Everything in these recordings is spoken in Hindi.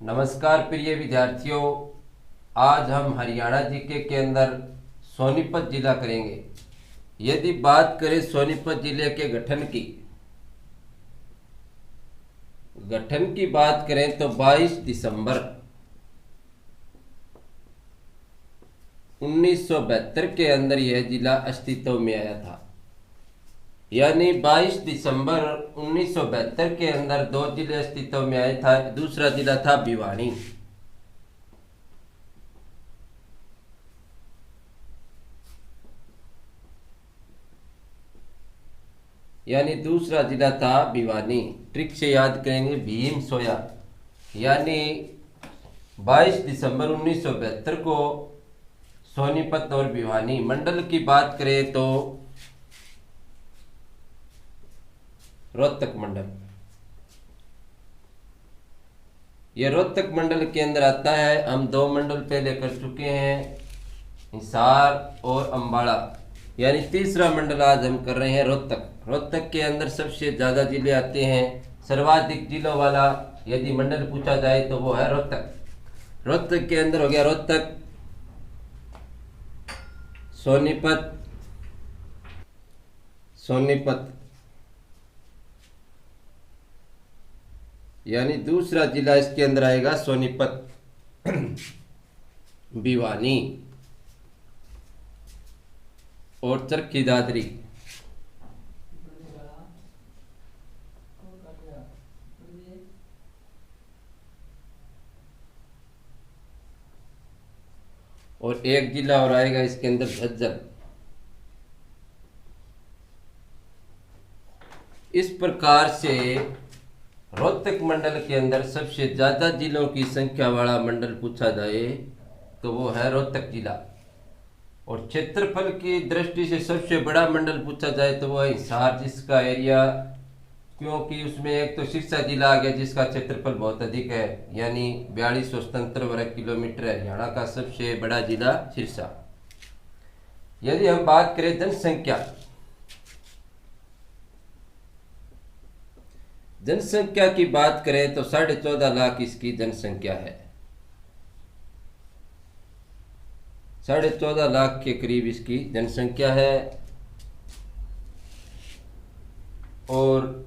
नमस्कार प्रिय विद्यार्थियों, आज हम हरियाणा जीके के अंदर सोनीपत जिला करेंगे। यदि बात करें सोनीपत जिले के गठन की बात करें तो 22 दिसंबर 1972 के अंदर यह जिला अस्तित्व में आया था। यानी 22 दिसंबर 1972 के अंदर दो जिले अस्तित्व में आए था। दूसरा जिला था भिवानी। यानी दूसरा जिला था भिवानी। ट्रिक से याद करेंगे, भीम सोया। यानी 22 दिसंबर 1972 को सोनीपत और भिवानी। मंडल की बात करें तो रोहतक मंडल। यह रोहतक मंडल के अंदर आता है। हम दो मंडल पहले कर चुके हैं, हिसार और अंबाला। यानी तीसरा मंडल आज हम कर रहे हैं रोहतक। रोहतक के अंदर सबसे ज़्यादा जिले आते हैं। सर्वाधिक जिलों वाला यदि मंडल पूछा जाए तो वो है रोहतक। रोहतक के अंदर हो गया रोहतक, सोनीपत। यानी दूसरा जिला इसके अंदर आएगा सोनीपत, भिवानी और चरखी दादरी। और एक जिला और आएगा इसके अंदर झज्जर। इस प्रकार से रोहतक मंडल के अंदर सबसे ज़्यादा जिलों की संख्या वाला मंडल पूछा जाए तो वो है रोहतक जिला। और क्षेत्रफल की दृष्टि से सबसे बड़ा मंडल पूछा जाए तो वो है हिसार, जिसका एरिया, क्योंकि उसमें एक तो सिरसा जिला आ गया जिसका क्षेत्रफल बहुत अधिक है, यानी 4277 वर्ग किलोमीटर है। हरियाणा का सबसे बड़ा जिला सिरसा। यदि हम बात करें जनसंख्या की बात करें तो 14.5 लाख इसकी जनसंख्या है। 14.5 लाख के करीब इसकी जनसंख्या है। और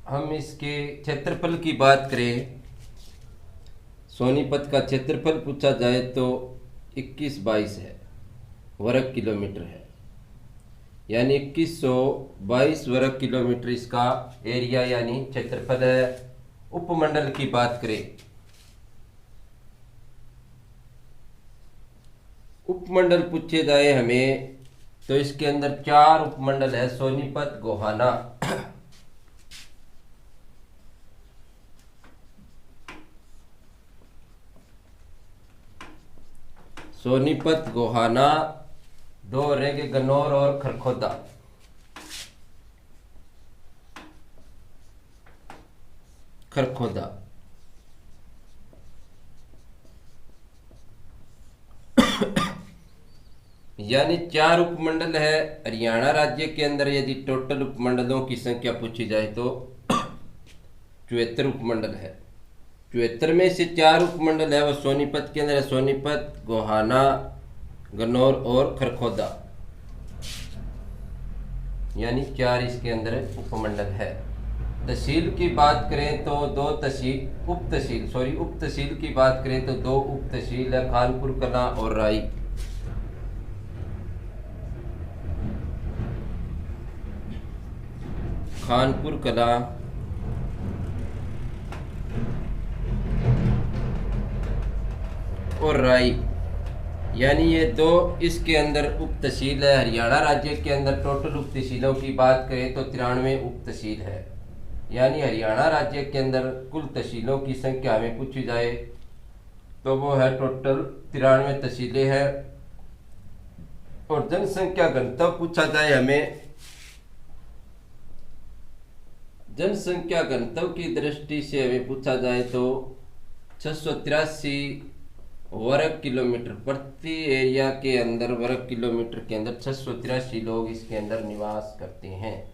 हम इसके क्षेत्रफल की बात करें, सोनीपत का क्षेत्रफल पूछा जाए तो 2122 है, वर्ग किलोमीटर है। यानी 2122 वर्ग किलोमीटर इसका एरिया यानी क्षेत्रफल है। उपमंडल की बात करें, उपमंडल पूछे जाए हमें तो इसके अंदर 4 उपमंडल है। सोनीपत, गोहाना, दो रहेंगे गन्नौर और खरखोदा। यानी 4 उपमंडल है। हरियाणा राज्य के अंदर यदि टोटल उपमंडलों की संख्या पूछी जाए तो 74 उपमंडल है। 74 में से 4 उपमंडल है वो सोनीपत के अंदर है। सोनीपत, गोहाना, गन्नौर और खरखोदा, यानी 4 इसके अंदर उपमंडल है। तहसील की बात करें तो उप तहसील की बात करें तो 2 उप तहसील है, खानपुर कलां और राई। खानपुर कलां और राई, यानी ये 2 इसके अंदर उप तहसील है। हरियाणा राज्य के अंदर टोटल उप तहसीलों की बात करें तो 93 उप तहसील है। यानी हरियाणा राज्य के अंदर कुल तहसीलों की संख्या हमें पूछी जाए तो वो है टोटल 93 तहसीलें हैं। और जनसंख्या घनत्व पूछा जाए हमें, जनसंख्या घनत्व की दृष्टि से हमें पूछा जाए तो 683 वर्ग किलोमीटर प्रति एरिया के अंदर, वर्ग किलोमीटर के अंदर 683 लोग इसके अंदर निवास करते हैं।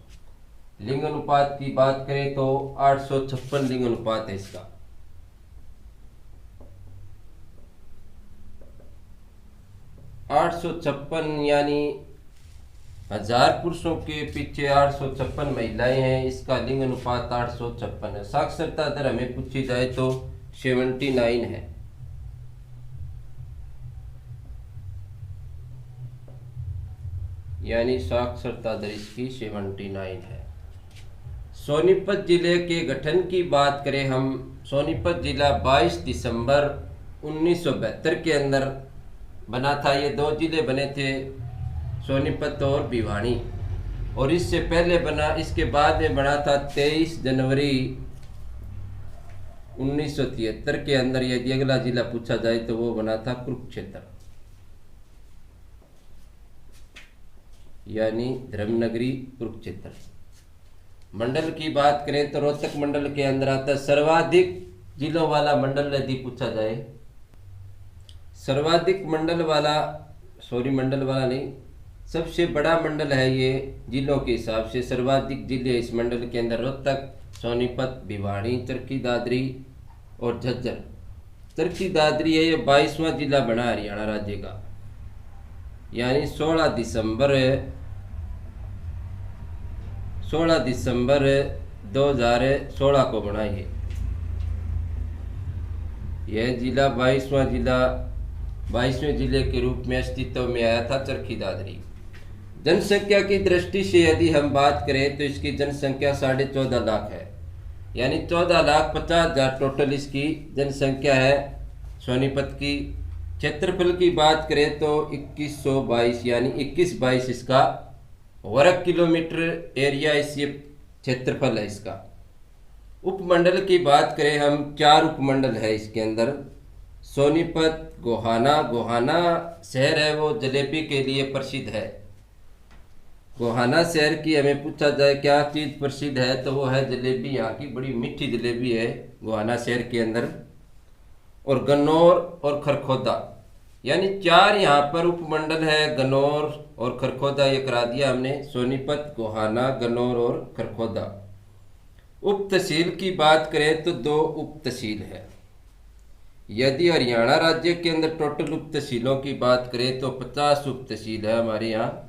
लिंग अनुपात की बात करें तो 856 लिंग अनुपात है इसका। 856 यानी 1000 पुरुषों के पीछे 856 महिलाएं हैं। इसका लिंग अनुपात 856 है। साक्षरता दर हमें पूछी जाए तो 79 है। यानी साक्षरता दर इसकी 79 है। सोनीपत जिले के गठन की बात करें हम, सोनीपत जिला 22 दिसंबर 1972 के अंदर बना था। ये दो जिले बने थे, सोनीपत और भिवानी, और इससे पहले बना, इसके बाद में बना था 23 जनवरी 1973 के अंदर। यदि अगला जिला पूछा जाए तो वो बना था कुरुक्षेत्र, यानी धर्मनगरी कुरुक्षेत्र। मंडल की बात करें तो रोहतक मंडल के अंदर आता है। सर्वाधिक जिलों वाला मंडल यदि पूछा जाए, सर्वाधिक मंडल वाला, मंडल वाला नहीं, सबसे बड़ा मंडल है ये जिलों के हिसाब से। सर्वाधिक जिले इस मंडल के अंदर रोहतक, सोनीपत, भिवानी, चरखी दादरी और झज्जर। चरखी दादरी है ये 22वां जिला बना हरियाणा राज्य का, यानी 16 दिसंबर 2016 को बना ये। यह जिला 22वें जिले के रूप में अस्तित्व में आया था, चरखी दादरी। जनसंख्या की दृष्टि से यदि हम बात करें तो इसकी जनसंख्या 14.5 लाख है, यानी 14,50,000 टोटल इसकी जनसंख्या है सोनीपत की। क्षेत्रफल की बात करें तो 2122 यानी 2122 इसका वर्ग किलोमीटर एरिया इस ये क्षेत्रफल है इसका। उपमंडल की बात करें हम, 4 उपमंडल है इसके अंदर। सोनीपत, गोहाना शहर है वो जलेबी के लिए प्रसिद्ध है। गोहाना शहर की हमें पूछा जाए क्या चीज़ प्रसिद्ध है तो वो है जलेबी। यहाँ की बड़ी मीठी जलेबी है गोहाना शहर के अंदर। और गन्नौर और खरखोदा, यानी 4 यहाँ पर उपमंडल है। गन्नौर और खरखोदा ये करा दिया हमने, सोनीपत, गोहाना, गन्नौर और खरखोदा। उप तहसील की बात करें तो 2 उप तहसील है। यदि हरियाणा राज्य के अंदर टोटल उप तहसीलों की बात करें तो 50 उप तहसील है हमारे यहाँ।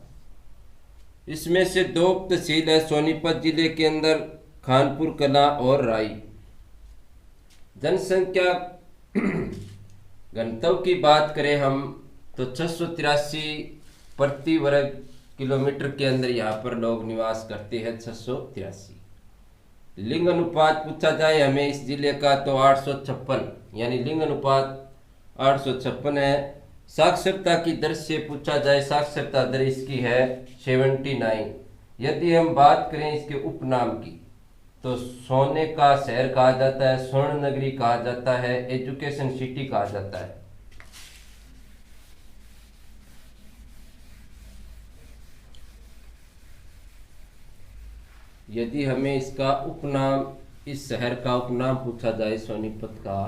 इसमें से 2 उप तहसील है सोनीपत जिले के अंदर, खानपुर कला और राई। जनसंख्या घनत्व की बात करें हम तो 683 प्रति वर्ग किलोमीटर के अंदर यहाँ पर लोग निवास करते हैं, 683। लिंग अनुपात पूछा जाए हमें इस जिले का तो 856, यानी लिंग अनुपात 856 है। साक्षरता की दर से पूछा जाए, साक्षरता दर इसकी है 79। यदि हम बात करें इसके उपनाम की तो सोने का शहर कहा जाता है, स्वर्ण नगरी कहा जाता है, एजुकेशन सिटी कहा जाता है। यदि हमें इसका उपनाम, इस शहर का उपनाम पूछा जाए, सोनीपत का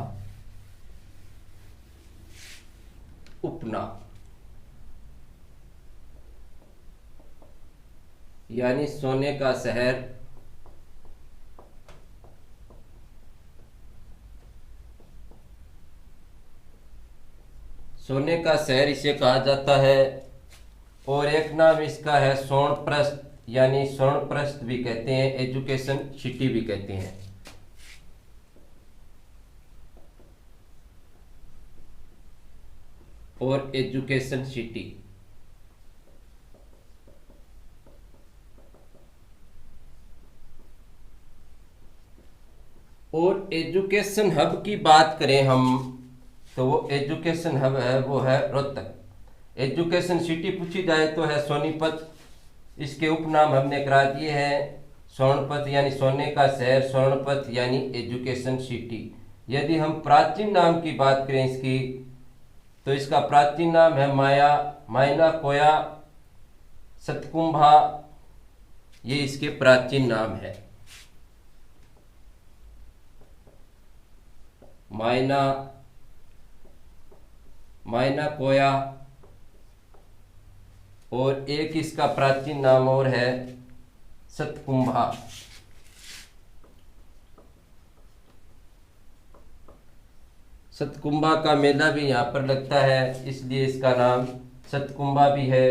उपनाम, यानी सोने का शहर, सोने का शहर इसे कहा जाता है। और एक नाम इसका है स्वर्णप्रस्थ, यानी स्वर्णप्रस्थ भी कहते हैं, एजुकेशन सिटी भी कहते हैं। और एजुकेशन सिटी, और एजुकेशन हब की बात करें हम तो वो एजुकेशन हब है वो है रोहतक। एजुकेशन सिटी पूछी जाए तो है सोनीपत। इसके उपनाम हमने करा दिए हैं, स्वर्णपत यानी सोने का शहर, स्वर्णपत यानी एजुकेशन सिटी। यदि हम प्राचीन नाम की बात करें इसकी तो इसका प्राचीन नाम है मायना कोया सतकुंभा, ये इसके प्राचीन नाम है। मायना कोया, और एक इसका प्राचीन नाम और है सतकुंभा। सतकुंभा का मेला भी यहाँ पर लगता है, इसलिए इसका नाम सतकुंभा भी है,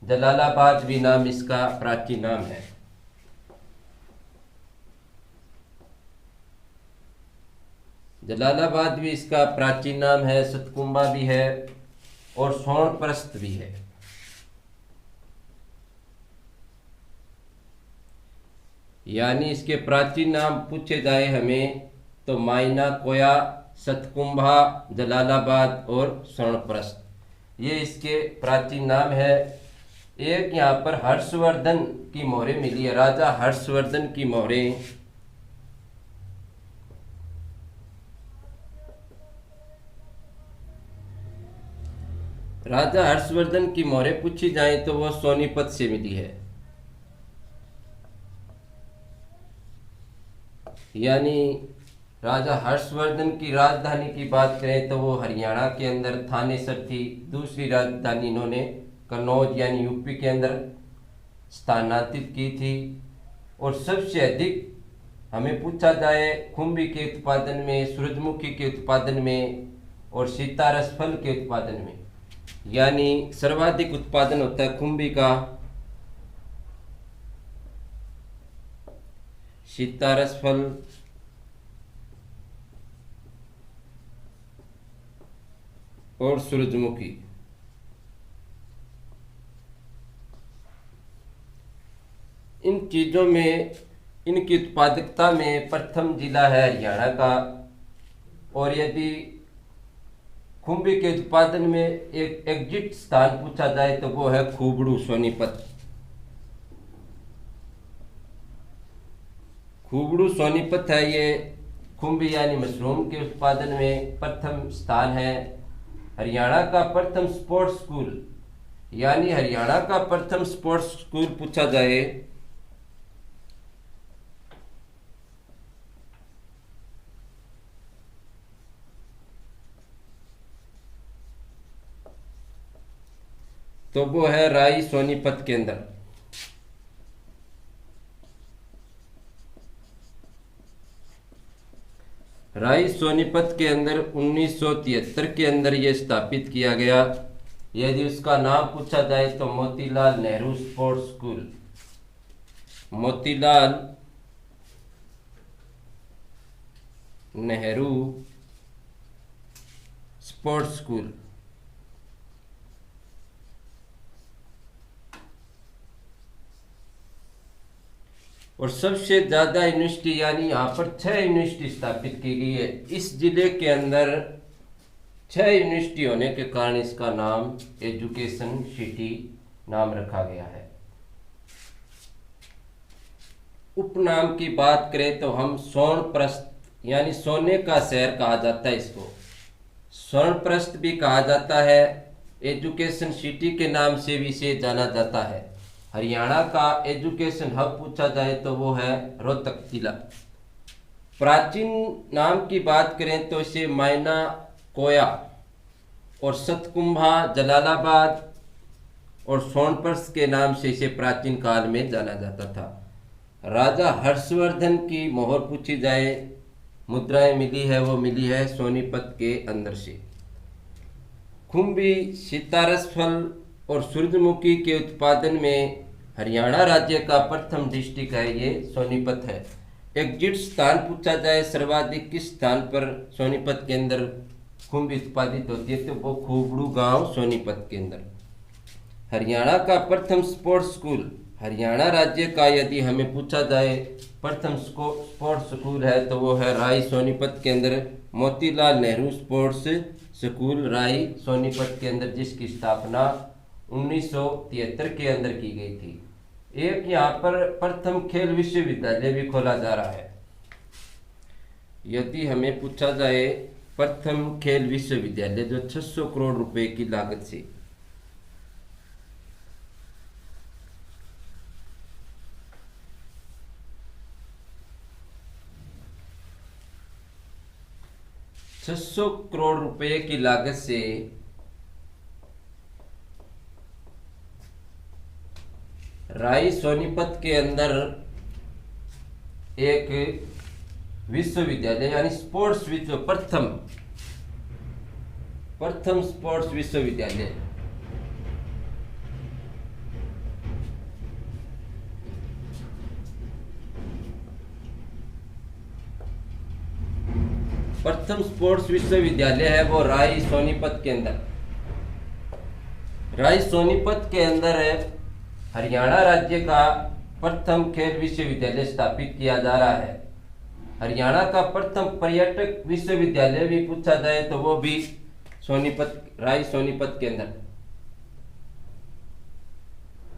जलालाबाद भी नाम इसका प्राचीन नाम है। जलालाबाद भी इसका प्राचीन नाम है, सतकुंभा भी है और सोनप्रस्थ भी है। यानी इसके प्राचीन नाम पूछे जाए हमें तो मायना, कोया, सतकुंभा, जलालाबाद और सोनप्रस्थ, ये इसके प्राचीन नाम है। एक यहाँ पर हर्षवर्धन की मोहरें मिली है, राजा हर्षवर्धन की मोहरें। राजा हर्षवर्धन की मोहरें पूछी जाए तो वो सोनीपत से मिली है। यानी राजा हर्षवर्धन की राजधानी की बात करें तो वो हरियाणा के अंदर थानेसर थी। दूसरी राजधानी इन्होंने कन्नौज यानी यूपी के अंदर स्थानांतरित की थी। और सबसे अधिक हमें पूछा जाए खुम्बी के उत्पादन में, सूरजमुखी के उत्पादन में और सितारस फल के उत्पादन में, यानी सर्वाधिक उत्पादन होता है खुम्बी का, सितारस फल और सूरजमुखी। इन चीजों में, इनकी उत्पादकता में प्रथम जिला है हरियाणा का। और यदि खुम्बी के उत्पादन में एक एग्जिट स्थान पूछा जाए तो वो है खूबड़ू, सोनीपत। खूबड़ू सोनीपत है ये खुम्बी यानी मशरूम के उत्पादन में प्रथम स्थान है। हरियाणा का प्रथम स्पोर्ट्स स्कूल, यानी हरियाणा का प्रथम स्पोर्ट्स स्कूल पूछा जाए तो वो है राई, सोनीपत के अंदर। राई सोनीपत के अंदर 1973 के अंदर ये स्थापित किया गया। यदि उसका नाम पूछा जाए तो Motilal Nehru sports school, Motilal Nehru sports school. और सबसे ज्यादा यूनिवर्सिटी, यानी यहाँ पर 6 यूनिवर्सिटी स्थापित की गई है। इस जिले के अंदर 6 यूनिवर्सिटी होने के कारण इसका नाम एजुकेशन सिटी नाम रखा गया है। उपनाम की बात करें तो हम सोनप्रस्थ, यानी सोने का शहर कहा जाता है इसको, सोनप्रस्थ भी कहा जाता है। एजुकेशन सिटी के नाम से भी इसे जाना जाता है। हरियाणा का एजुकेशन हब पूछा जाए तो वो है रोहतक जिला। प्राचीन नाम की बात करें तो इसे मायना, कोया और सतकुंभा, जलालाबाद और सोनप्रस्थ के नाम से इसे प्राचीन काल में जाना जाता था। राजा हर्षवर्धन की मोहर पूछी जाए, मुद्राएं मिली है, वो मिली है सोनीपत के अंदर से। खुम्बी, सितारस फल और सूरजमुखी के उत्पादन में हरियाणा राज्य का प्रथम डिस्ट्रिक्ट है ये सोनीपत है। एग्जिट स्थान पूछा जाए सर्वाधिक किस स्थान पर सोनीपत के अंदर खुम्बी उत्पादित होती है तो वो खूबड़ू गांव सोनीपत के अंदर। हरियाणा का प्रथम स्पोर्ट्स स्कूल, हरियाणा राज्य का यदि हमें पूछा जाए प्रथम स्पोर्ट्स स्कूल है तो वो है राई, सोनीपत के अंदर। मोतीलाल नेहरू स्पोर्ट्स स्कूल राई, सोनीपत के अंदर, जिसकी स्थापना 1973 के अंदर की गई थी। एक यहाँ पर प्रथम खेल विश्वविद्यालय भी खोला जा रहा है। यदि हमें पूछा जाए प्रथम खेल विश्वविद्यालय जो 600 करोड़ रुपए की लागत से, ₹600 करोड़ की लागत से राई सोनीपत के अंदर एक विश्वविद्यालय यानी स्पोर्ट्स प्रथम स्पोर्ट्स विश्वविद्यालय प्रथम स्पोर्ट्स विश्वविद्यालय है वो राय सोनीपत के अंदर, राय सोनीपत के अंदर है। हरियाणा राज्य का प्रथम खेल विश्वविद्यालय स्थापित किया जा रहा है। हरियाणा का प्रथम पर्यटक विश्वविद्यालय भी पूछा जाए तो वो भी सोनीपत, राय सोनीपत के अंदर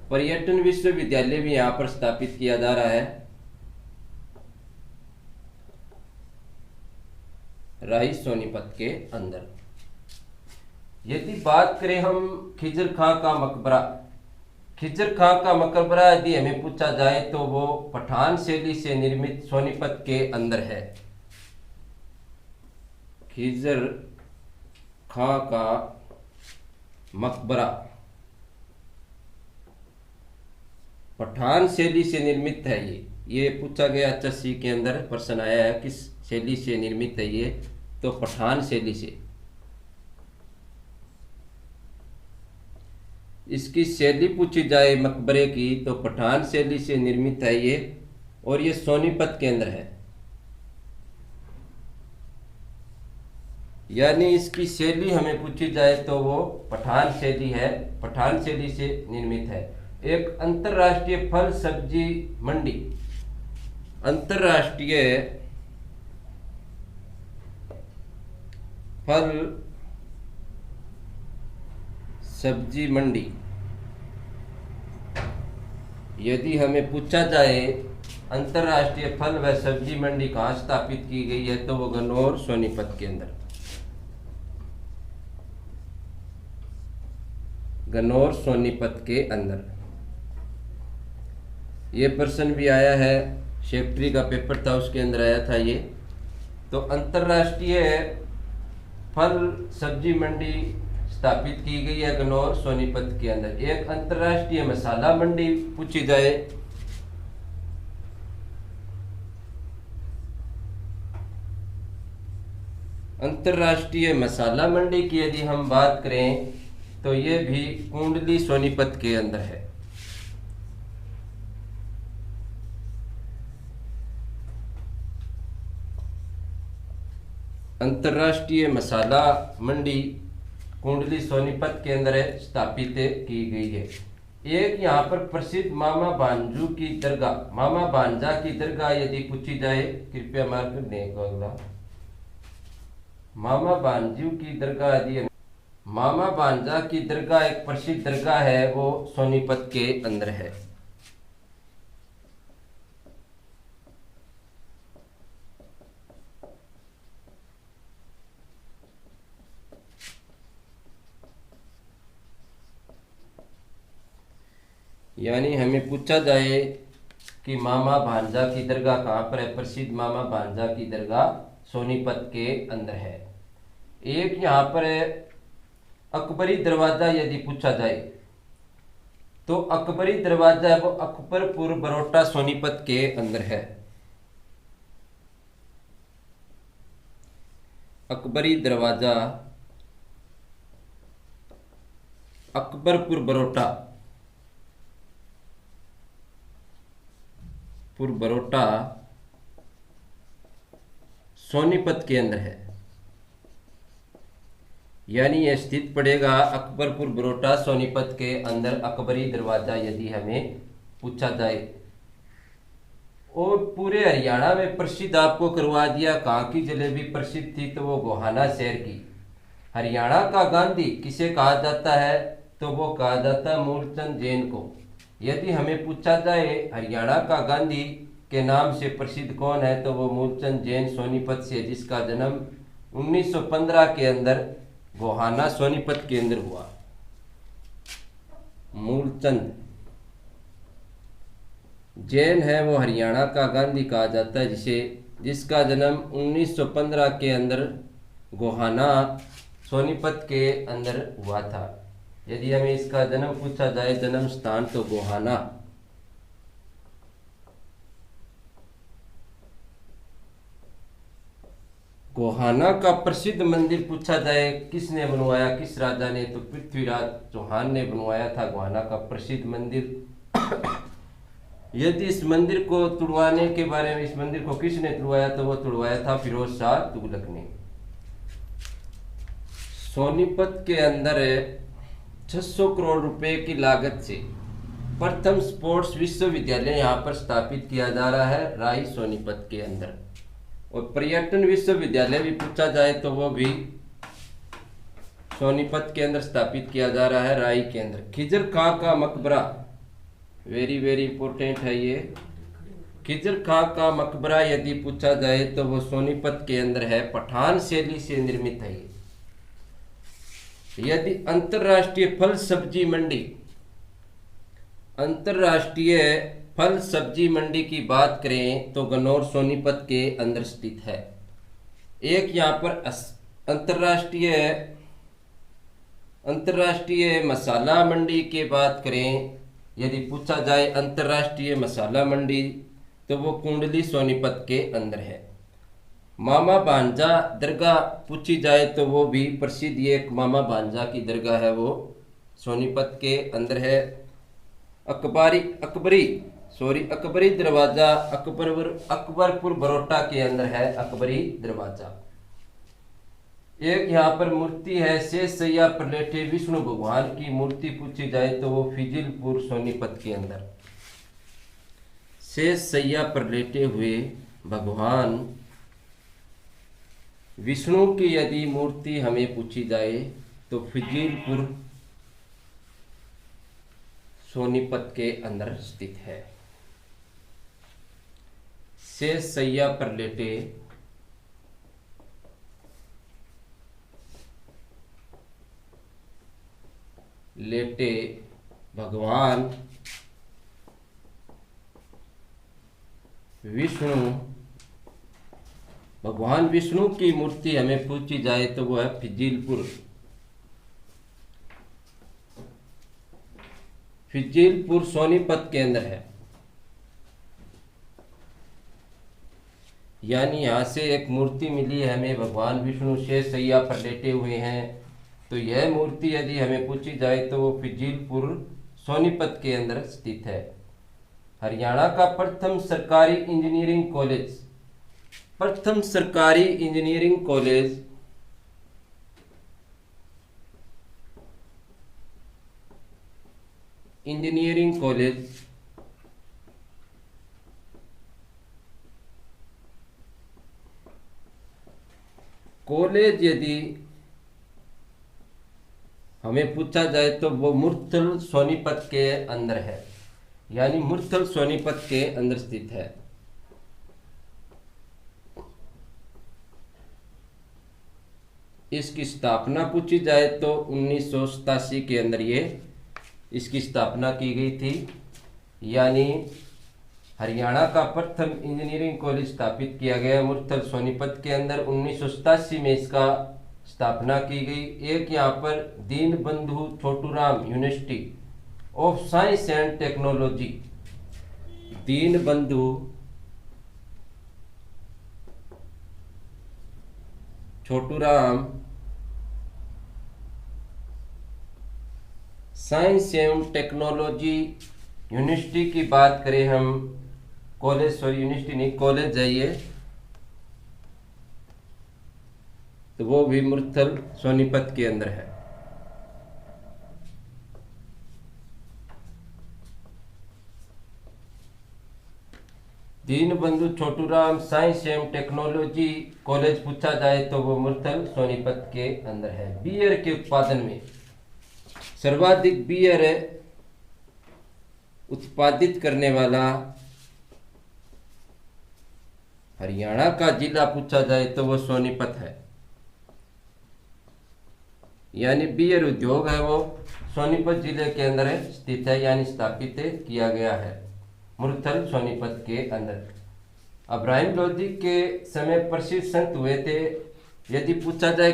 पर्यटन विश्वविद्यालय भी यहाँ पर स्थापित किया जा रहा है। राय सोनीपत के अंदर यदि बात करें हम खिजर खां का मकबरा, खिजर खां का मकबरा यदि हमें पूछा जाए तो वो पठान शैली से निर्मित सोनीपत के अंदर है। खिजर खां का मकबरा पठान शैली से निर्मित है। ये पूछा गया 80 के अंदर प्रश्न आया है किस शैली से निर्मित है ये, तो पठान शैली से। इसकी शैली पूछी जाए मकबरे की तो पठान शैली से निर्मित है ये, और ये सोनीपत के अंदर है। यानी इसकी शैली हमें पूछी जाए तो वो पठान शैली है, पठान शैली से निर्मित है। एक अंतर्राष्ट्रीय फल सब्जी मंडी, अंतर्राष्ट्रीय फल सब्जी मंडी यदि हमें पूछा जाए अंतर्राष्ट्रीय फल व सब्जी मंडी कहाँ स्थापित की गई है तो वो गन्नौर सोनीपत के अंदर, गन्नौर सोनीपत के अंदर। ये प्रश्न भी आया है, सेक्रेटरी का पेपर था उसके अंदर आया था ये। तो अंतर्राष्ट्रीय फल सब्जी मंडी स्थापित की गई है गन्नौर सोनीपत के अंदर। एक अंतर्राष्ट्रीय मसाला मंडी पूछी जाए अंतर्राष्ट्रीय मसाला मंडी की यदि हम बात करें तो ये भी कुंडली सोनीपत के अंदर है। अंतर्राष्ट्रीय मसाला मंडी कुंडली सोनीपत के अंदर स्थापित की गई है। एक यहाँ पर प्रसिद्ध मामा भांजू की दरगाह, मामा भांजा की दरगाह यदि पूछी जाए, कृपया मार्क कर दें को अगला। मामा भांजू की दरगाह यदि, मामा भांजा की दरगाह एक प्रसिद्ध दरगाह है वो सोनीपत के अंदर है। यानी हमें पूछा जाए कि मामा भांजा की दरगाह कहाँ पर है, प्रसिद्ध मामा भांजा की दरगाह सोनीपत के अंदर है। एक यहाँ पर अकबरी दरवाजा यदि पूछा जाए तो अकबरी दरवाजा है वो अकबरपुर बरोटा सोनीपत के अंदर है। अकबरी दरवाजा अकबरपुर बरोटा बरोटा सोनीपत के अंदर है। यानी यह स्थित पड़ेगा अकबरपुर बरोटा सोनीपत के अंदर अकबरी दरवाजा यदि हमें पूछा जाए। और पूरे हरियाणा में प्रसिद्ध आपको करवा दिया, कहाँ की जलेबी प्रसिद्ध थी तो वो गोहाना शहर की। हरियाणा का गांधी किसे कहा जाता है तो वो कहा जाता है मूलचंद जैन को। यदि हमें पूछा जाए हरियाणा का गांधी के नाम से प्रसिद्ध कौन है तो वो मूलचंद जैन सोनीपत से, जिसका जन्म 1915 के अंदर गोहाना सोनीपत के अंदर हुआ। मूलचंद जैन है वो हरियाणा का गांधी कहा जाता है, जिसका जन्म 1915 के अंदर गोहाना सोनीपत के अंदर हुआ था। यदि हमें इसका जन्म पूछा जाए, जन्म स्थान, तो गोहाना। गोहाना का प्रसिद्ध मंदिर पूछा जाए किसने बनवाया, किस राजा ने, तो पृथ्वीराज चौहान ने बनवाया था गोहाना का प्रसिद्ध मंदिर। यदि इस मंदिर को तुड़वाने के बारे में, इस मंदिर को किसने तुड़वाया तो वो तुड़वाया था फिरोज शाह तुगलक ने। सोनीपत के अंदर 600 करोड़ रुपए की लागत से प्रथम स्पोर्ट्स विश्वविद्यालय यहाँ पर स्थापित किया जा रहा है राई सोनीपत के अंदर। और पर्यटन विश्वविद्यालय भी पूछा जाए तो वो भी सोनीपत के अंदर स्थापित किया जा रहा है राई के अंदर। खिजर खां का मकबरा, वेरी वेरी इंपॉर्टेंट है ये। खिजर खां का मकबरा यदि पूछा जाए तो वो सोनीपत के अंदर है, पठान शैली से निर्मित है ये। यदि अंतरराष्ट्रीय फल सब्जी मंडी, अंतरराष्ट्रीय फल सब्जी मंडी की बात करें तो गन्नौर सोनीपत के अंदर स्थित है। एक यहाँ पर अंतरराष्ट्रीय मसाला मंडी की बात करें, यदि पूछा जाए अंतरराष्ट्रीय मसाला मंडी तो वो कुंडली सोनीपत के अंदर है। मामा भांजा दरगाह पूछी जाए तो वो भी प्रसिद्ध, ये एक मामा भांजा की दरगाह है, वो सोनीपत के अंदर है। अकबरी दरवाजा अकबरपुर बरोटा के अंदर है अकबरी दरवाजा। एक यहाँ पर मूर्ति है शेष सैया पर लेटे विष्णु भगवान की मूर्ति पूछी जाए तो वो फिजिलपुर सोनीपत के अंदर। शेष सैया पर लेटे हुए भगवान विष्णु की यदि मूर्ति हमें पूछी जाए तो फिजिलपुर सोनीपत के अंदर स्थित है। शेष सैया पर लेटे भगवान विष्णु की मूर्ति हमें पूछी जाए तो वो है फिजिलपुर सोनीपत के अंदर है। यानी यहाँ से एक मूर्ति मिली है हमें, भगवान विष्णु शेष सैया पर लेटे हुए हैं, तो यह मूर्ति यदि हमें पूछी जाए तो वो फिजिलपुर सोनीपत के अंदर स्थित है। हरियाणा का प्रथम सरकारी इंजीनियरिंग कॉलेज यदि हमें पूछा जाए तो वो मुरथल सोनीपत के अंदर है, यानी मुरथल सोनीपत के अंदर स्थित है। इसकी स्थापना पूछी जाए तो 1987 के अंदर इसकी स्थापना की गई थी। यानी हरियाणा का प्रथम इंजीनियरिंग कॉलेज स्थापित किया गया मुरथल सोनीपत के अंदर 1987 में इसका स्थापना की गई। एक यहाँ पर Deenbandhu Chhotu Ram university of science and technology, Deenbandhu Chhotu Ram science एवं टेक्नोलॉजी यूनिवर्सिटी की बात करें हम, यूनिवर्सिटी नहीं, कॉलेज है ये, तो वो भी मुरथल सोनीपत के अंदर है। दीनबंधु छोटूराम साइंस एवं टेक्नोलॉजी कॉलेज पूछा जाए तो वो मुरथल सोनीपत के अंदर है। बियर के उत्पादन में सर्वाधिक बियर उत्पादित करने वाला हरियाणा का जिला पूछा जाए तो वो सोनीपत है। यानी बियर उद्योग है वो सोनीपत जिले के अंदर स्थित है, यानी स्थापित किया गया है मुरथल सोनीपत के अंदर। इब्राहिम लोधी के समय प्रसिद्ध संत हुए थे। यदि पूछा जाए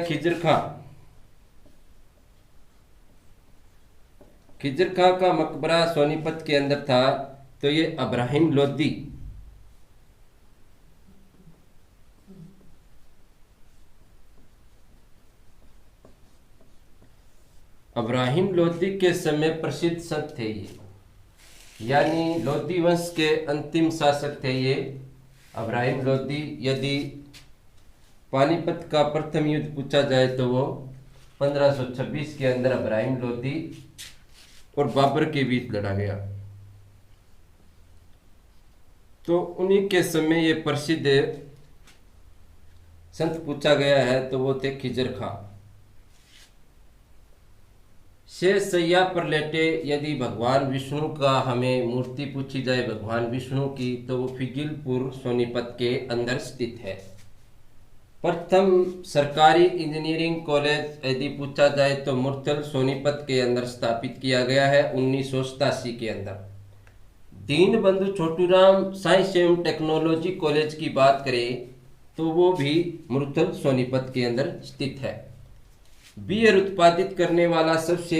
खिजर खां का मकबरा सोनीपत के अंदर था तो ये इब्राहिम लोधी के समय प्रसिद्ध संत थे ये, यानी लोधी वंश के अंतिम शासक थे ये इब्राहिम लोधी। यदि पानीपत का प्रथम युद्ध पूछा जाए तो वो 1526 के अंदर इब्राहिम लोदी और बाबर के बीच लड़ा गया। तो उन्हीं के समय ये प्रसिद्ध संत पूछा गया है, तो वो थे खिजर खां। शेष सैया पर लेटे यदि भगवान विष्णु का हमें मूर्ति पूछी जाए भगवान विष्णु की, तो वो फिजिलपुर सोनीपत के अंदर स्थित है। प्रथम सरकारी इंजीनियरिंग कॉलेज यदि पूछा जाए तो मुरथल सोनीपत के अंदर स्थापित किया गया है 1987 के अंदर। दीनबंधु छोटूराम साइंस एवं टेक्नोलॉजी कॉलेज की बात करें तो वो भी मुरथल सोनीपत के अंदर स्थित है। बियर उत्पादित करने वाला सबसे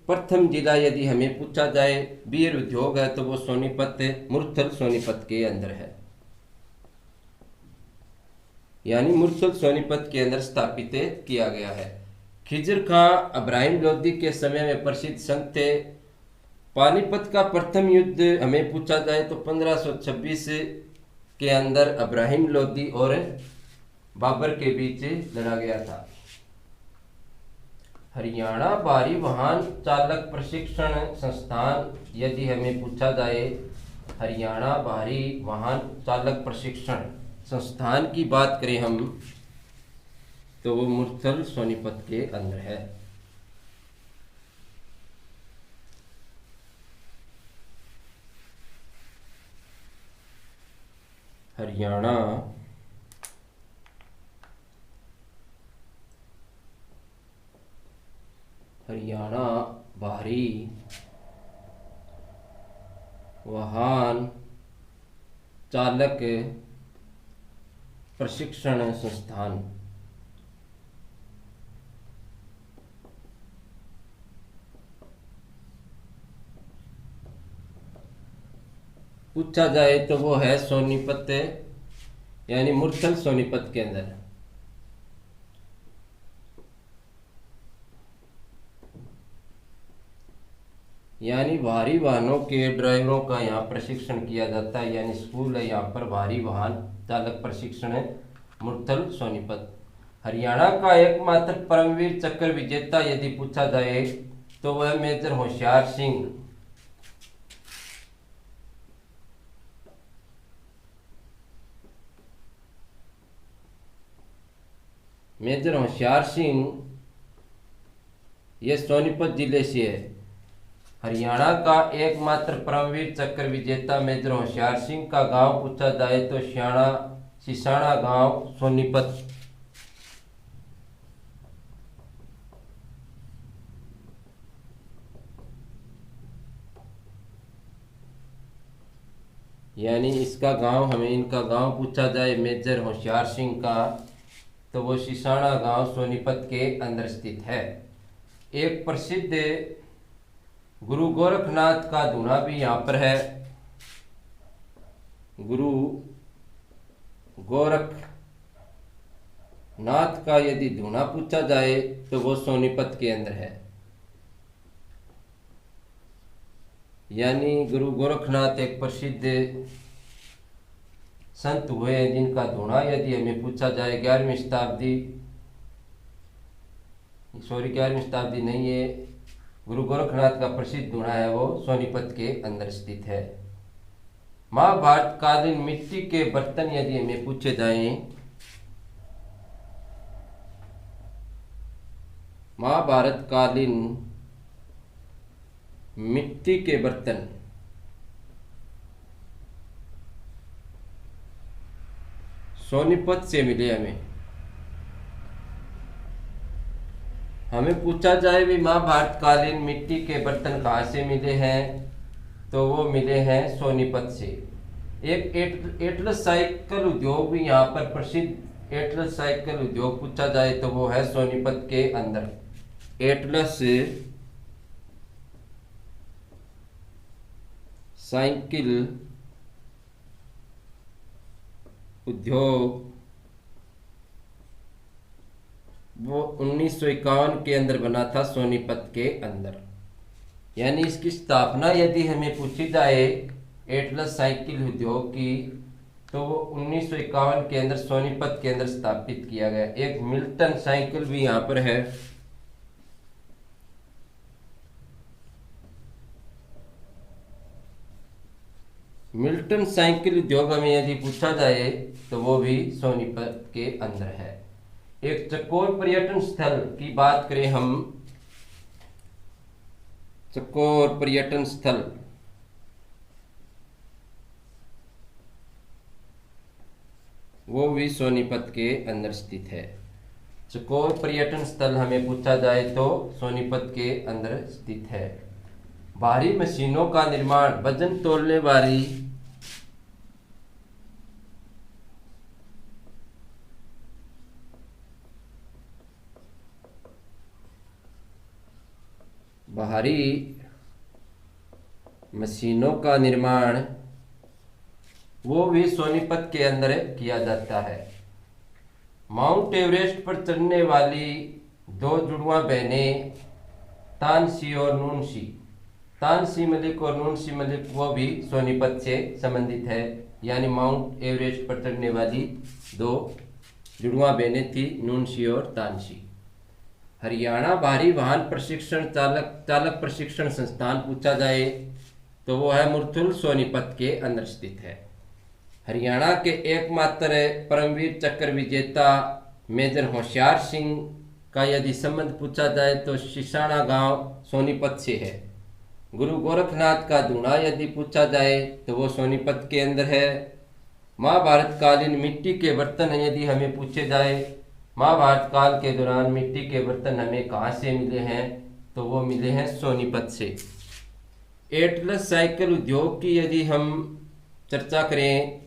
प्रथम जिला यदि हमें पूछा जाए बियर उद्योग है, तो वो सोनीपत मुरथल सोनीपत के अंदर है, यानी मुरथल सोनीपत के अंदर स्थापित किया गया है। खिजर खां इब्राहिम लोदी के समय में प्रसिद्ध संत थे। पानीपत का प्रथम युद्ध हमें पूछा जाए तो 1526 के अंदर इब्राहिम लोदी और बाबर के बीच लड़ा गया था। हरियाणा भारी वाहन चालक प्रशिक्षण संस्थान यदि हमें पूछा जाए, हरियाणा भारी वाहन चालक प्रशिक्षण संस्थान की बात करें हम, तो वो मुरथल सोनीपत के अंदर है। हरियाणा भारी वाहन चालक प्रशिक्षण संस्थान। पूछा जाए तो वो है सोनीपत, यानी मुरथल सोनीपत के अंदर। यानी भारी वाहनों के ड्राइवरों का यहाँ प्रशिक्षण किया जाता है, यानी स्कूल है यहाँ पर भारी वाहन चालक प्रशिक्षण है मुरथल सोनीपत। हरियाणा का एकमात्र परमवीर चक्र विजेता यदि पूछा जाए तो वह मेजर होशियार सिंह। मेजर होशियार सिंह ये सोनीपत जिले से है। हरियाणा का एकमात्र परमवीर चक्र विजेता मेजर होशियार सिंह का गांव पूछा जाए तो सिसाणा गांव सोनीपत। यानी इसका गांव, हमें इनका गांव पूछा जाए मेजर होशियार सिंह का, तो वो सिसाणा गांव सोनीपत के अंदर स्थित है। एक प्रसिद्ध गुरु गोरखनाथ का धूना भी यहाँ पर है। गुरु गोरखनाथ का यदि धूना पूछा जाए तो वो सोनीपत के अंदर है। यानी गुरु गोरखनाथ एक प्रसिद्ध संत हुए जिनका धूना यदि हमें पूछा जाए 11वीं शताब्दी नहीं है, गुरु गोरखनाथ का प्रसिद्ध धूना है वो सोनीपत के अंदर स्थित है। महाभारत कालीन मिट्टी के बर्तन यदि हमें पूछे जाएं, महाभारत कालीन मिट्टी के बर्तन सोनीपत से मिले। हमें पूछा जाए भी महाभारत कालीन मिट्टी के बर्तन कहाँ से मिले हैं, तो वो मिले हैं सोनीपत से। एक एटलस साइकिल उद्योग भी यहाँ पर प्रसिद्ध एटलस साइकिल उद्योग पूछा जाए तो वो है सोनीपत के अंदर। एटलस साइकिल उद्योग वो 1951 के अंदर बना था सोनीपत के अंदर। यानी इसकी स्थापना यदि हमें पूछी जाए एटलस साइकिल उद्योग की, तो वो 1951 के अंदर सोनीपत के अंदर स्थापित किया गया। एक मिल्टन साइकिल भी यहाँ पर है, मिल्टन साइकिल उद्योग हमें यदि पूछा जाए तो वो भी सोनीपत के अंदर है। एक चकोर पर्यटन स्थल की बात करें हम, चकोर पर्यटन स्थल वो भी सोनीपत के अंदर स्थित है। चकोर पर्यटन स्थल हमें पूछा जाए तो सोनीपत के अंदर स्थित है। भारी मशीनों का निर्माण, वजन तोलने वाली भारी मशीनों का निर्माण वो भी सोनीपत के अंदर किया जाता है। माउंट एवरेस्ट पर चढ़ने वाली दो जुड़वा बहनें तानसी और नूनसी, तानसी मलिक और नूनसी मलिक वो भी सोनीपत से संबंधित है। यानी माउंट एवरेस्ट पर चढ़ने वाली दो जुड़वा बहनें थी नूनसी और तानसी। हरियाणा भारी वाहन प्रशिक्षण चालक प्रशिक्षण संस्थान पूछा जाए तो वो है मुरथुल, सोनीपत के अंदर स्थित है। हरियाणा के एकमात्र परमवीर चक्र विजेता मेजर होशियार सिंह का यदि संबंध पूछा जाए तो सिसाना गांव सोनीपत से है। गुरु गोरखनाथ का धूणा यदि पूछा जाए तो वो सोनीपत के अंदर है। महाभारत कालीन मिट्टी के बर्तन यदि हमें पूछे जाए, महाभारत काल के दौरान मिट्टी के बर्तन हमें कहाँ से मिले हैं तो वो मिले हैं सोनीपत से। एटलस साइकिल उद्योग की यदि हम चर्चा करें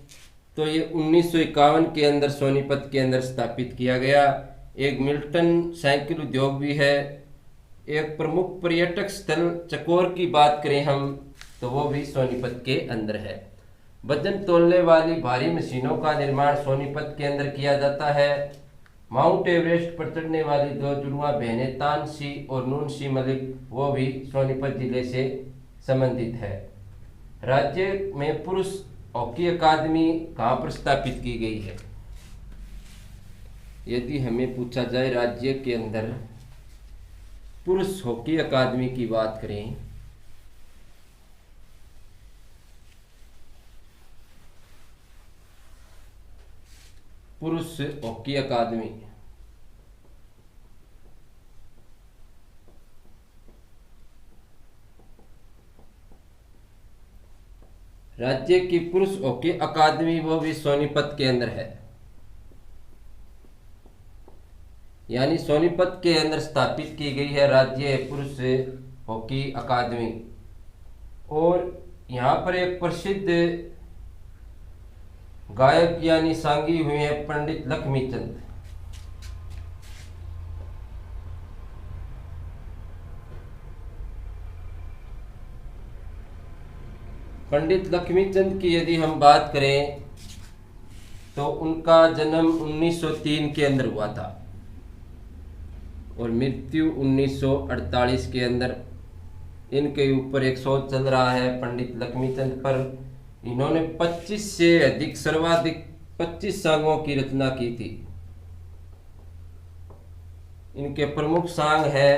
तो ये 1951 के अंदर सोनीपत के अंदर स्थापित किया गया। एक मिल्टन साइकिल उद्योग भी है। एक प्रमुख पर्यटक स्थल चकोर की बात करें हम तो वो भी सोनीपत के अंदर है। वजन तोलने वाली भारी मशीनों का निर्माण सोनीपत के अंदर किया जाता है। माउंट एवरेस्ट पर चढ़ने वाली दो जुड़वा बहनें तानसी और नूनसी मलिक वो भी सोनीपत जिले से संबंधित है। राज्य में पुरुष हॉकी अकादमी कहाँ पर स्थापित की गई है? यदि हमें पूछा जाए राज्य के अंदर पुरुष हॉकी अकादमी की बात करें पुरुष हॉकी अकादमी राज्य की पुरुष हॉकी अकादमी वो भी सोनीपत के अंदर है। यानी सोनीपत के अंदर स्थापित की गई है राज्य पुरुष हॉकी अकादमी। और यहाँ पर एक प्रसिद्ध गायक यानी सांगी हुए हैं पंडित लक्ष्मीचंद। पंडित लक्ष्मीचंद की यदि हम बात करें तो उनका जन्म 1903 के अंदर हुआ था और मृत्यु 1948 के अंदर। इनके ऊपर एक शोध चल रहा है पंडित लक्ष्मीचंद पर। इन्होंने 25 से अधिक सर्वाधिक 25 सांगों की रचना की थी। इनके प्रमुख सांग है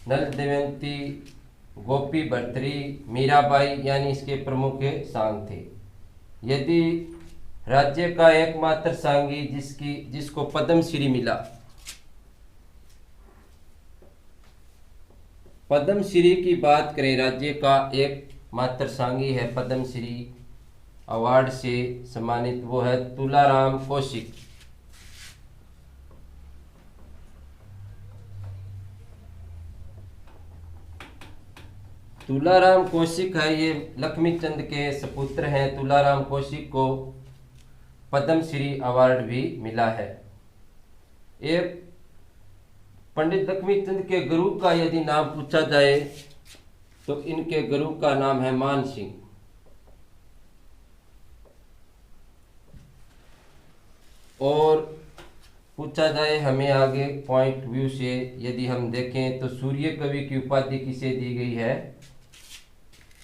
नल दमयंती, गोपी भर्तरी, मीराबाई, यानी इसके प्रमुख सांग थे। यदि राज्य का एकमात्र सांगी जिसको पद्मश्री मिला, पद्मश्री की बात करें, राज्य का एकमात्र सांगी है पद्मश्री अवार्ड से सम्मानित, वो है तुलाराम कौशिक। तुलाराम कौशिक है, ये लक्ष्मीचंद के सपुत्र हैं। तुलाराम कौशिक को पद्मश्री अवार्ड भी मिला है। एक पंडित लक्ष्मीचंद के गुरु का यदि नाम पूछा जाए तो इनके गुरु का नाम है मान सिंह। और पूछा जाए हमें आगे पॉइंट व्यू से यदि हम देखें तो सूर्य कवि की उपाधि किसे दी गई है?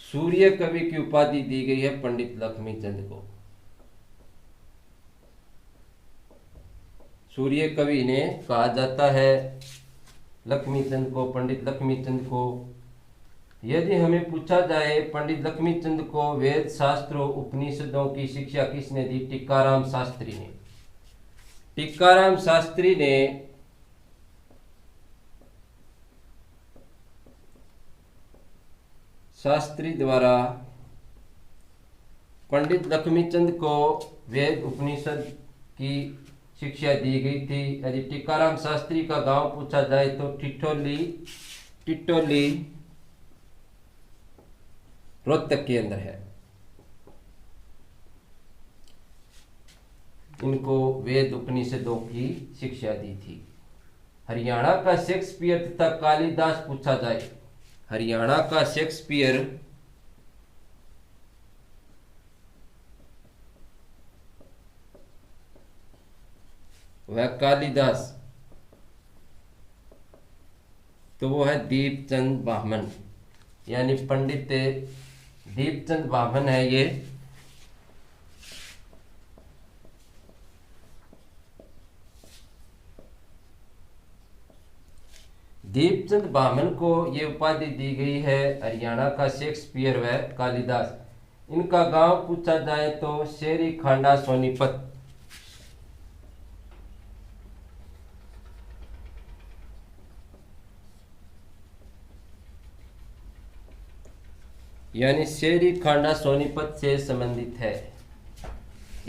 सूर्य कवि की उपाधि दी गई है पंडित लक्ष्मीचंद को। सूर्य कवि ने कहा जाता है लक्ष्मीचंद को, पंडित लक्ष्मीचंद को। यदि हमें पूछा जाए पंडित लक्ष्मीचंद को वेद शास्त्रों उपनिषदों की शिक्षा किसने दी? टीकाराम शास्त्री ने। टीकाराम शास्त्री ने शास्त्री द्वारा पंडित लक्ष्मीचंद को वेद उपनिषद की शिक्षा दी गई थी। यदि टीकाराम शास्त्री का गांव पूछा जाए तो टिटोली रोहतक के अंदर है। इनको वेद उपनिषदों की शिक्षा दी थी। हरियाणा का शेक्सपियर तथा कालिदास पूछा जाए, हरियाणा का शेक्सपियर वह कालिदास, तो वो है दीपचंद बामन, यानी पंडित दीपचंद बामन है ये। दीपचंद बामन को ये उपाधि दी गई है हरियाणा का शेक्सपियर व कालिदास। इनका गांव पूछा जाए तो शेरी खांडा सोनीपत। यानी शेरी खांडा सोनीपत से संबंधित है।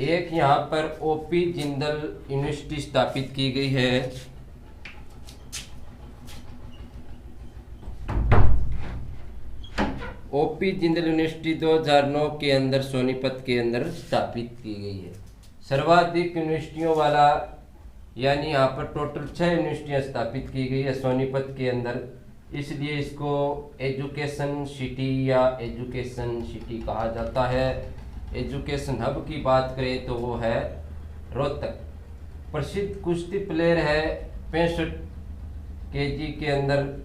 एक यहाँ पर ओपी जिंदल यूनिवर्सिटी स्थापित की गई है। ओपी जिंदल यूनिवर्सिटी 2009 के अंदर सोनीपत के अंदर स्थापित की गई है। सर्वाधिक यूनिवर्सिटियों वाला, यानी यहाँ पर टोटल 6 यूनिवर्सिटियाँ स्थापित की गई है सोनीपत के अंदर, इसलिए इसको एजुकेशन सिटी या एजुकेशन सिटी कहा जाता है। एजुकेशन हब की बात करें तो वो है रोहतक। प्रसिद्ध कुश्ती प्लेयर है 65 केजी के अंदर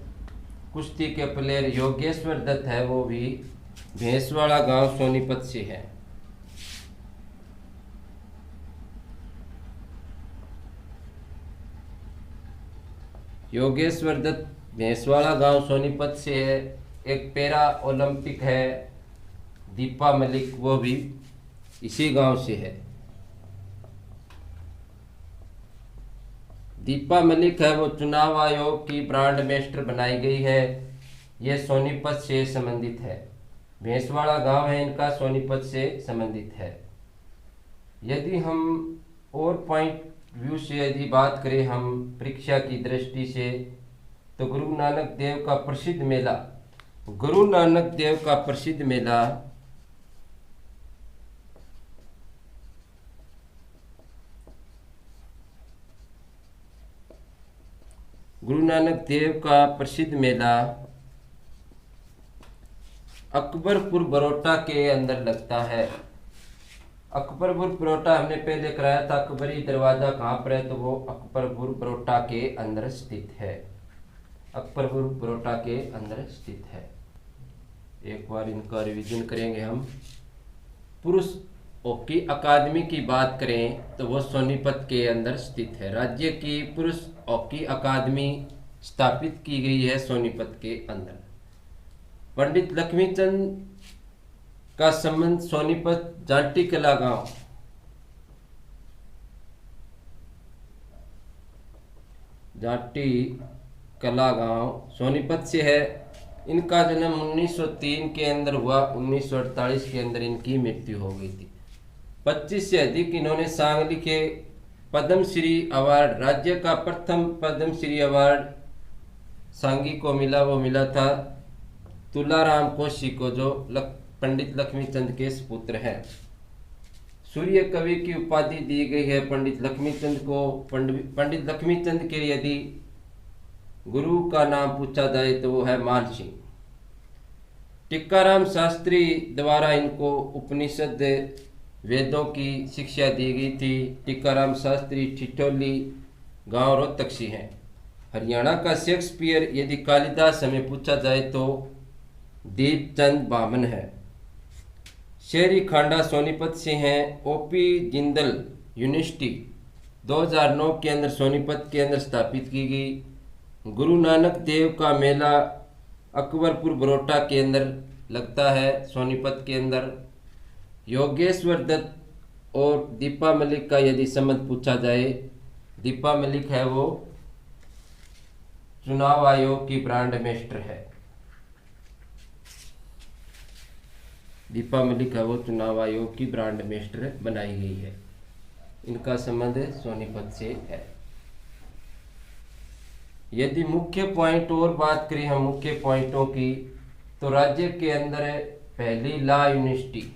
कुश्ती के प्लेयर योगेश्वर दत्त है, वो भी भैंसवाड़ा गांव सोनीपत से है। योगेश्वर दत्त भैंसवाड़ा गांव सोनीपत से है। एक पैरा ओलंपिक है दीपा मलिक, वो भी इसी गांव से है। दीपा मलिक है वो चुनाव आयोग की ब्रांड मेस्टर बनाई गई है। ये सोनीपत से संबंधित है। भैंसवाड़ा गांव है इनका, सोनीपत से संबंधित है। यदि हम और पॉइंट व्यू से यदि बात करें हम परीक्षा की दृष्टि से, तो गुरु नानक देव का प्रसिद्ध मेला, गुरु नानक देव का प्रसिद्ध मेला गुरु नानक देव का प्रसिद्ध मेला अकबरपुर बरोटा के अंदर लगता है। अकबरपुर बरोटा हमने पहले कराया था। अकबरी दरवाजा कहाँ पर है? तो वो अकबरपुर बरोटा के अंदर स्थित है। अकबरपुर बरोटा के अंदर स्थित है। एक बार इनका रिवीजन करेंगे हम। पुरुष हॉकी अकादमी की बात करें तो वो सोनीपत के अंदर स्थित है। राज्य की पुरुष हॉकी अकादमी स्थापित की गई है सोनीपत के अंदर। पंडित लक्ष्मीचंद का संबंध सोनीपत जाटी कला गांव, जाटी कला गांव सोनीपत से है। इनका जन्म 1903 के अंदर हुआ, 1948 के अंदर इनकी मृत्यु हो गई थी। 25 से अधिक इन्होंने सांग लिखे। पद्मश्री अवार्ड, राज्य का प्रथम पद्मश्री अवार्ड सांगी को मिला, वो मिला था तुलाराम कोशी को, जो पंडित लक्ष्मीचंद के सुपुत्र हैं। सूर्य कवि की उपाधि दी गई है पंडित लक्ष्मीचंद को। पंडित लक्ष्मीचंद के यदि गुरु का नाम पूछा जाए तो वो है मान सिंह। टीकाराम शास्त्री द्वारा इनको उपनिषद वेदों की शिक्षा दी गई थी। टीकाराम शास्त्री ठिठोली गांव रोहतक से हैं। हरियाणा का शेक्सपियर यदि कालिदास हमें पूछा जाए तो दीपचंद बामन है। शेरी खांडा सोनीपत से हैं। ओपी जिंदल यूनिवर्सिटी 2009 के अंदर सोनीपत के अंदर स्थापित की गई। गुरु नानक देव का मेला अकबरपुर बरोटा के अंदर लगता है, सोनीपत के अंदर। योगेश्वर दत्त और दीपा मलिक का यदि संबंध पूछा जाए, दीपा मलिक है वो चुनाव आयोग की ब्रांड एम्बेसडर है। दीपा मलिक है वो चुनाव आयोग की ब्रांड एम्बेसडर बनाई गई है। इनका संबंध सोनीपत से है। यदि मुख्य पॉइंट और बात करें हम मुख्य पॉइंटों की, तो राज्य के अंदर पहली लॉ यूनिवर्सिटी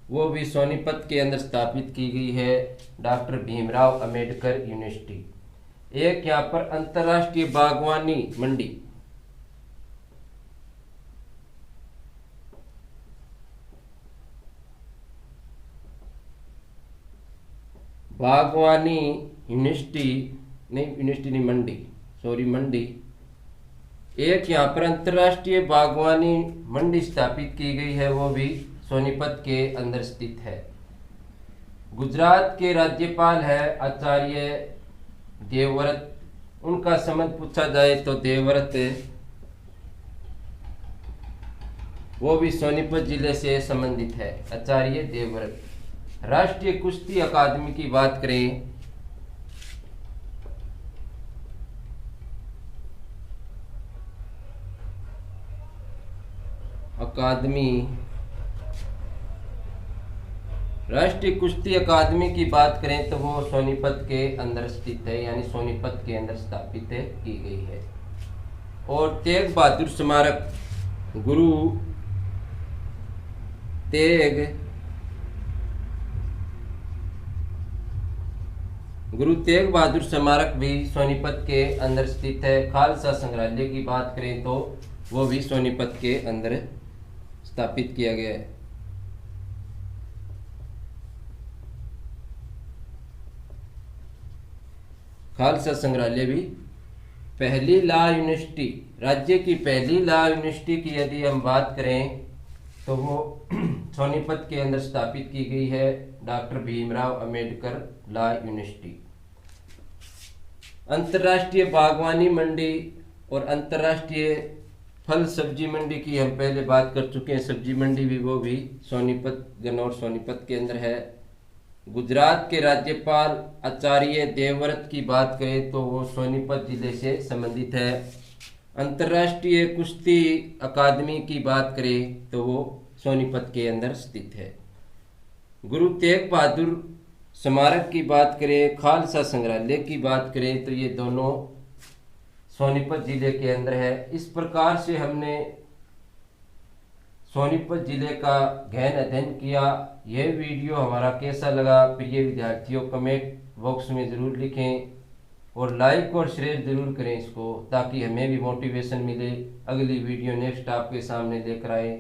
वो भी सोनीपत के अंदर स्थापित की गई है, डॉक्टर भीमराव अंबेडकर यूनिवर्सिटी। एक यहाँ पर अंतर्राष्ट्रीय बागवानी मंडी, बागवानी यूनिवर्सिटी नहीं मंडी, सॉरी मंडी। एक यहाँ पर अंतर्राष्ट्रीय बागवानी मंडी स्थापित की गई है, वो भी सोनीपत के अंदर स्थित है। गुजरात के राज्यपाल है आचार्य देवव्रत। उनका संबंध पूछा जाए तो देवव्रत वो भी सोनीपत जिले से संबंधित है, आचार्य देवव्रत। राष्ट्रीय कुश्ती अकादमी की बात करें, राष्ट्रीय कुश्ती अकादमी की बात करें तो वो सोनीपत के अंदर स्थित है, यानी सोनीपत के अंदर स्थापित की गई है। और तेग बहादुर स्मारक, गुरु तेग बहादुर स्मारक भी सोनीपत के अंदर स्थित है। खालसा संग्रहालय की बात करें तो वो भी सोनीपत के अंदर स्थापित किया गया है। खालसा संग्रहालय भी पहली लॉ यूनिवर्सिटी, राज्य की पहली लॉ यूनिवर्सिटी की यदि हम बात करें तो वो सोनीपत के अंदर स्थापित की गई है, doctor Bhimrao Ambedkar law university. अंतर्राष्ट्रीय बागवानी मंडी और अंतर्राष्ट्रीय फल सब्जी मंडी की हम पहले बात कर चुके हैं। सब्जी मंडी भी वो भी सोनीपत, गन्नौर सोनीपत के अंदर है। गुजरात के राज्यपाल आचार्य देवव्रत की बात करें तो वो सोनीपत जिले से संबंधित है। अंतर्राष्ट्रीय कुश्ती अकादमी की बात करें तो वो सोनीपत के अंदर स्थित है। गुरु तेग बहादुर स्मारक की बात करें, खालसा संग्रहालय की बात करें तो ये दोनों सोनीपत जिले के अंदर है। इस प्रकार से हमने सोनीपत जिले का गहन अध्ययन किया। यह वीडियो हमारा कैसा लगा प्रिय विद्यार्थियों कमेंट बॉक्स में ज़रूर लिखें और लाइक और शेयर ज़रूर करें इसको, ताकि हमें भी मोटिवेशन मिले अगली वीडियो नेक्स्ट आपके सामने लेकर आए।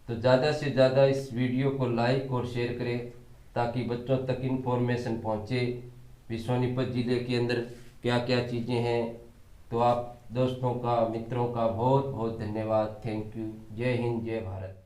तो ज़्यादा से ज़्यादा इस वीडियो को लाइक और शेयर करें ताकि बच्चों तक इन्फॉर्मेशन पहुँचे भी सोनीपत ज़िले के अंदर क्या क्या चीज़ें हैं। तो आप दोस्तों का, मित्रों का बहुत बहुत धन्यवाद। Thank you. जय हिंद, जय भारत।